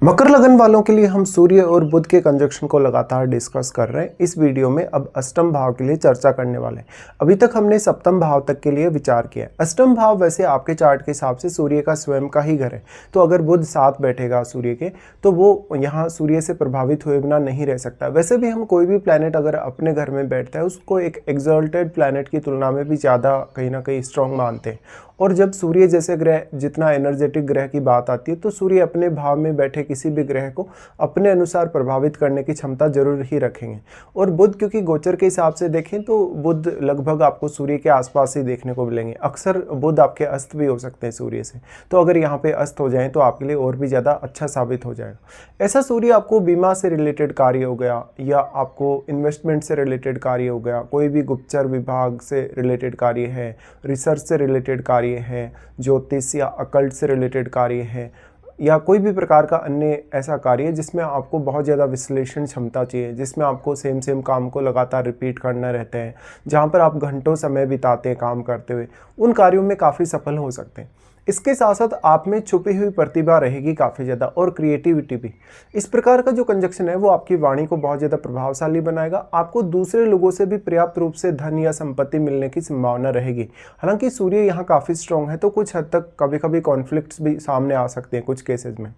मकर लगन वालों के लिए हम सूर्य और बुध के कंजक्शन को लगातार डिस्कस कर रहे हैं। इस वीडियो में अब अष्टम भाव के लिए चर्चा करने वाले हैं। अभी तक हमने सप्तम भाव तक के लिए विचार किया है। अष्टम भाव वैसे आपके चार्ट के हिसाब से सूर्य का स्वयं का ही घर है, तो अगर बुध साथ बैठेगा सूर्य के तो वो यहाँ सूर्य से प्रभावित हुए बिना नहीं रह सकता। वैसे भी हम कोई भी प्लैनेट अगर अपने घर में बैठता है उसको एक एक्सल्टेड प्लैनेट की तुलना में भी ज़्यादा कहीं ना कहीं स्ट्रॉन्ग मानते हैं। और जब सूर्य जैसे ग्रह जितना एनर्जेटिक ग्रह की बात आती है तो सूर्य अपने भाव में बैठे किसी भी ग्रह को अपने अनुसार प्रभावित करने की क्षमता जरूर ही रखेंगे। और बुध क्योंकि गोचर के हिसाब से देखें तो बुध लगभग आपको सूर्य के आसपास ही देखने को मिलेंगे। अक्सर बुध आपके अस्त भी हो सकते हैं सूर्य से, तो अगर यहाँ पे अस्त हो जाएं तो आपके लिए और भी ज़्यादा अच्छा साबित हो जाएगा। ऐसा सूर्य आपको बीमा से रिलेटेड कार्य हो गया या आपको इन्वेस्टमेंट से रिलेटेड कार्य हो गया, कोई भी गुप्तचर विभाग से रिलेटेड कार्य है, रिसर्च से रिलेटेड कार्य है, ज्योतिष या अकल्ट से रिलेटेड कार्य है, या कोई भी प्रकार का अन्य ऐसा कार्य है जिसमें आपको बहुत ज़्यादा विश्लेषण क्षमता चाहिए, जिसमें आपको सेम काम को लगातार रिपीट करना रहता है, जहाँ पर आप घंटों समय बिताते हैं काम करते हुए, उन कार्यों में काफ़ी सफल हो सकते हैं। इसके साथ साथ आप में छुपी हुई प्रतिभा रहेगी काफ़ी ज़्यादा और क्रिएटिविटी भी। इस प्रकार का जो कंजक्शन है वो आपकी वाणी को बहुत ज़्यादा प्रभावशाली बनाएगा। आपको दूसरे लोगों से भी पर्याप्त रूप से धन या संपत्ति मिलने की संभावना रहेगी। हालांकि सूर्य यहाँ काफ़ी स्ट्रॉन्ग है तो कुछ हद तक कभी कभी कॉन्फ्लिक्ट्स भी सामने आ सकते हैं कुछ केसेस में।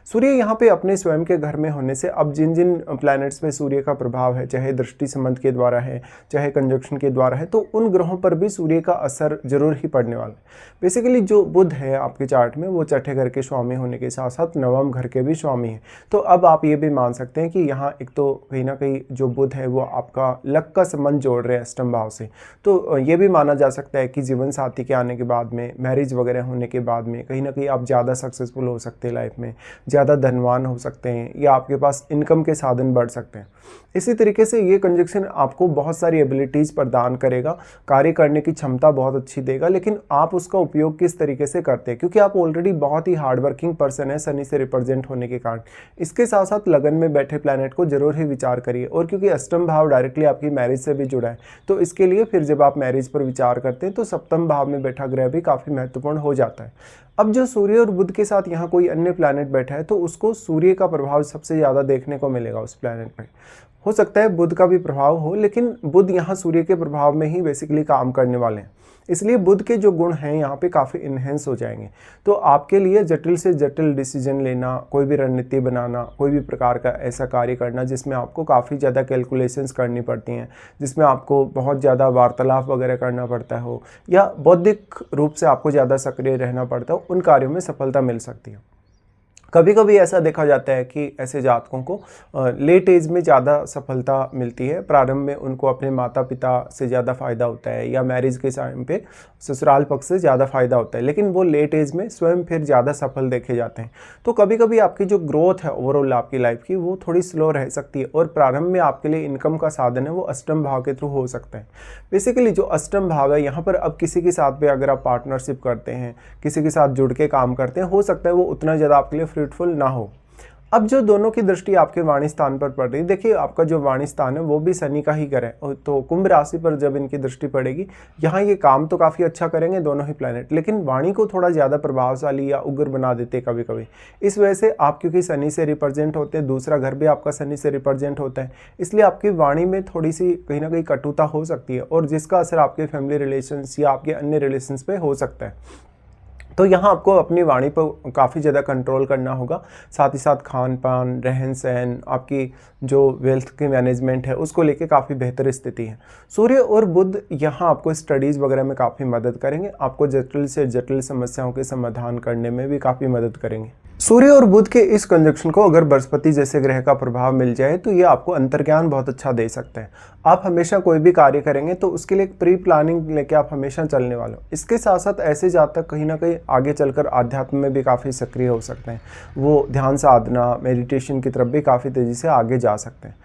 सूर्य यहाँ पे अपने स्वयं के घर में होने से अब जिन जिन प्लैनेट्स में सूर्य का प्रभाव है, चाहे दृष्टि संबंध के द्वारा है चाहे कंजक्शन के द्वारा है, तो उन ग्रहों पर भी सूर्य का असर जरूर ही पड़ने वाला है। बेसिकली जो बुध है आपके चार्ट में वो छठे घर के स्वामी होने के साथ साथ नवम घर के भी स्वामी हैं। तो अब आप ये भी मान सकते हैं कि यहाँ एक तो कहीं ना कहीं जो बुध है वो आपका लक का संबंध जोड़ रहे हैं अष्टम भाव से। तो ये भी माना जा सकता है कि जीवन साथी के आने के बाद में, मैरिज वगैरह होने के बाद में कहीं ना कहीं आप ज़्यादा सक्सेसफुल हो सकते हैं, लाइफ में ज़्यादा धनवान हो सकते हैं या आपके पास इनकम के साधन बढ़ सकते हैं। इसी तरीके से ये कंजक्शन आपको बहुत सारी एबिलिटीज़ प्रदान करेगा, कार्य करने की क्षमता बहुत अच्छी देगा, लेकिन आप उसका उपयोग किस तरीके से करते हैं, क्योंकि आप ऑलरेडी बहुत ही हार्डवर्किंग पर्सन है शनि से रिप्रेजेंट होने के कारण। इसके साथ साथ लगन में बैठे प्लैनेट को जरूर ही विचार करिए। और क्योंकि अष्टम भाव डायरेक्टली आपकी मैरिज से भी जुड़ा है तो इसके लिए फिर जब आप मैरिज पर विचार करते हैं तो सप्तम भाव में बैठा ग्रह भी काफ़ी महत्वपूर्ण हो जाता है। अब जो सूर्य और बुध के साथ यहाँ कोई अन्य प्लैनेट बैठा है तो उसको सूर्य का प्रभाव सबसे ज़्यादा देखने को मिलेगा उस प्लैनेट पे। हो सकता है बुध का भी प्रभाव हो, लेकिन बुध यहाँ सूर्य के प्रभाव में ही बेसिकली काम करने वाले हैं, इसलिए बुध के जो गुण हैं यहाँ पे काफ़ी इन्हेंस हो जाएंगे। तो आपके लिए जटिल से जटिल डिसीजन लेना, कोई भी रणनीति बनाना, कोई भी प्रकार का ऐसा कार्य करना जिसमें आपको काफ़ी ज़्यादा कैलकुलेशंस करनी पड़ती हैं, जिसमें आपको बहुत ज़्यादा वार्तालाप वगैरह करना पड़ता हो या बौद्धिक रूप से आपको ज़्यादा सक्रिय रहना पड़ता हो, उन कार्यों में सफलता मिल सकती है। कभी कभी ऐसा देखा जाता है कि ऐसे जातकों को लेट एज में ज़्यादा सफलता मिलती है। प्रारंभ में उनको अपने माता पिता से ज़्यादा फ़ायदा होता है या मैरिज के टाइम पे ससुराल पक्ष से ज़्यादा फ़ायदा होता है, लेकिन वो लेट एज में स्वयं फिर ज़्यादा सफल देखे जाते हैं। तो कभी कभी आपकी जो ग्रोथ है ओवरऑल आपकी लाइफ की वो थोड़ी स्लो रह सकती है और प्रारंभ में आपके लिए इनकम का साधन है वो अष्टम भाव के थ्रू हो सकता है। बेसिकली जो अष्टम भाव है यहाँ पर अब किसी के साथ भी अगर आप पार्टनरशिप करते हैं, किसी के साथ जुड़ के काम करते हैं, हो सकता है वो उतना ज़्यादा आपके लिए फ्रूटफुल ना हो। अब जो दोनों की दृष्टि आपके वाणी स्थान पर पड़ रही है, देखिए आपका जो वाणी स्थान है वो भी शनि का ही घर है, तो कुंभ राशि पर जब इनकी दृष्टि पड़ेगी यहाँ ये काम तो काफ़ी अच्छा करेंगे दोनों ही प्लैनेट, लेकिन वाणी को थोड़ा ज़्यादा प्रभावशाली या उग्र बना देते कभी कभी। इस वजह से आप क्योंकि शनि से रिप्रेजेंट होते हैं, दूसरा घर भी आपका शनि से रिप्रेजेंट होता है, इसलिए आपकी वाणी में थोड़ी सी कहीं ना कहीं कटुता हो सकती है और जिसका असर आपके फैमिली रिलेशंस या आपके अन्य रिलेशंस पे हो सकता है। तो यहाँ आपको अपनी वाणी पर काफ़ी ज़्यादा कंट्रोल करना होगा। साथ ही साथ खान पान, रहन सहन, आपकी जो वेल्थ की मैनेजमेंट है उसको लेके काफ़ी बेहतर स्थिति है। सूर्य और बुध यहाँ आपको स्टडीज़ वगैरह में काफ़ी मदद करेंगे, आपको जटिल से जटिल समस्याओं के समाधान करने में भी काफ़ी मदद करेंगे। सूर्य और बुध के इस कंजक्शन को अगर बृहस्पति जैसे ग्रह का प्रभाव मिल जाए तो ये आपको अंतर्ज्ञान बहुत अच्छा दे सकता है। आप हमेशा कोई भी कार्य करेंगे तो उसके लिए एक प्री प्लानिंग लेके आप हमेशा चलने वाले हो। इसके साथ साथ ऐसे जातक कहीं ना कहीं आगे चलकर आध्यात्म में भी काफ़ी सक्रिय हो सकते हैं, वो ध्यान साधना मेडिटेशन की तरफ भी काफ़ी तेज़ी से आगे जा सकते हैं।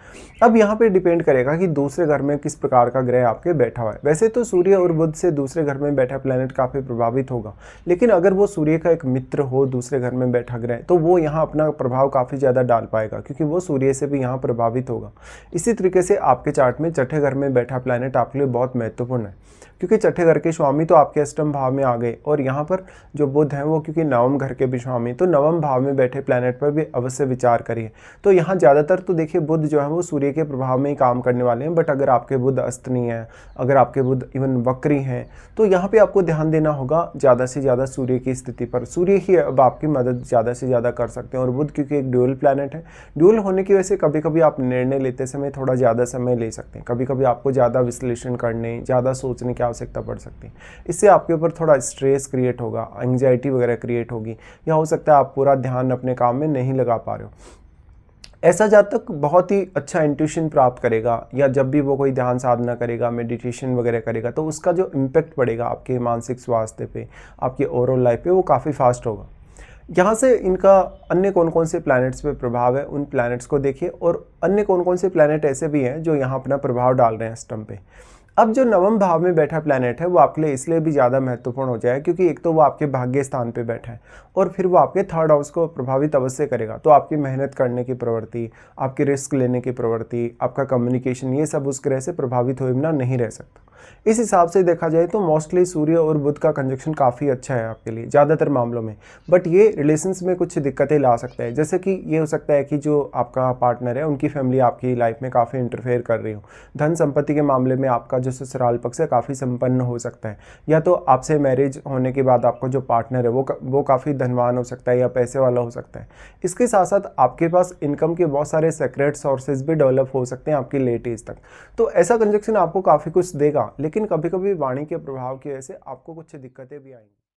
अब यहाँ पे डिपेंड करेगा कि दूसरे घर में किस प्रकार का ग्रह आपके बैठा हुआ है। वैसे तो सूर्य और बुध से दूसरे घर में बैठा प्लैनेट काफ़ी प्रभावित होगा, लेकिन अगर वो सूर्य का एक मित्र हो दूसरे घर में बैठा ग्रह तो वो यहाँ अपना प्रभाव काफ़ी ज़्यादा डाल पाएगा, क्योंकि वो सूर्य से भी यहाँ प्रभावित होगा। इसी तरीके से आपके चार्ट में छठे घर में बैठा प्लैनेट आपके लिए बहुत महत्वपूर्ण है, क्योंकि छठे घर के स्वामी तो आपके अष्टम भाव में आ गए और यहाँ पर जो बुध हैं वो क्योंकि नवम घर के भी स्वामी, तो नवम भाव में बैठे प्लैनेट पर भी अवश्य विचार करिए। तो यहाँ ज़्यादातर तो देखिए बुध जो है वो सूर्य के प्रभाव में ही काम करने वाले हैं, बट अगर आपके बुध अस्त नहीं है, अगर आपके बुध इवन वक्री हैं, तो यहाँ पे आपको ध्यान देना होगा ज़्यादा से ज़्यादा सूर्य की स्थिति पर। सूर्य ही अब आपकी मदद ज़्यादा से ज़्यादा कर सकते हैं, और बुध क्योंकि एक ड्यूअल प्लैनेट है, ड्यूअल होने की वजह से कभी कभी आप निर्णय लेते समय थोड़ा ज़्यादा समय ले सकते हैं, कभी कभी आपको ज़्यादा विश्लेषण करने, ज़्यादा सोचने की आवश्यकता पड़ सकती है। इससे आपके ऊपर थोड़ा स्ट्रेस क्रिएट होगा, एंग्जाइटी वगैरह क्रिएट होगी, या हो सकता है आप पूरा ध्यान अपने काम में नहीं लगा पा रहे हो। ऐसा जातक बहुत ही अच्छा इंट्यूशन प्राप्त करेगा, या जब भी वो कोई ध्यान साधना करेगा, मेडिटेशन वगैरह करेगा, तो उसका जो इम्पैक्ट पड़ेगा आपके मानसिक स्वास्थ्य पे, आपके ओवरऑल लाइफ पे, वो काफ़ी फास्ट होगा। यहाँ से इनका अन्य कौन कौन से प्लैनेट्स पे प्रभाव है, उन प्लैनेट्स को देखिए, और अन्य कौन कौन से प्लैनेट ऐसे भी हैं जो यहाँ अपना प्रभाव डाल रहे हैं अष्टम पे। अब जो नवम भाव में बैठा प्लैनेट है वो आपके लिए इसलिए भी ज़्यादा महत्वपूर्ण हो जाए क्योंकि एक तो वो आपके भाग्य स्थान पे बैठा है, और फिर वो आपके थर्ड हाउस को प्रभावित अवश्य करेगा। तो आपकी मेहनत करने की प्रवृत्ति, आपकी रिस्क लेने की प्रवृत्ति, आपका कम्युनिकेशन, ये सब उस ग्रह से प्रभावित हुए बिना नहीं रह सकता। इस हिसाब से देखा जाए तो मोस्टली सूर्य और बुध का कंजक्शन काफ़ी अच्छा है आपके लिए ज़्यादातर मामलों में, बट ये रिलेशंस में कुछ दिक्कतें ला सकता है। जैसे कि ये हो सकता है कि जो आपका पार्टनर है उनकी फैमिली आपकी लाइफ में काफ़ी इंटरफेयर कर रही हो। धन संपत्ति के मामले में आपका जो ससुराल पक्ष है काफ़ी संपन्न हो सकता है, या तो आपसे मैरिज होने के बाद आपका जो पार्टनर है वो काफ़ी धनवान हो सकता है या पैसे वाला हो सकता है। इसके साथ साथ आपके पास इनकम के बहुत सारे सेक्रेट सोर्सेज भी डेवलप हो सकते हैं आपकी लेट एज तक। तो ऐसा कंजक्शन आपको काफ़ी कुछ देगा, लेकिन कभी कभी वाणी के प्रभाव की वजह से आपको कुछ दिक्कतें भी आएंगी।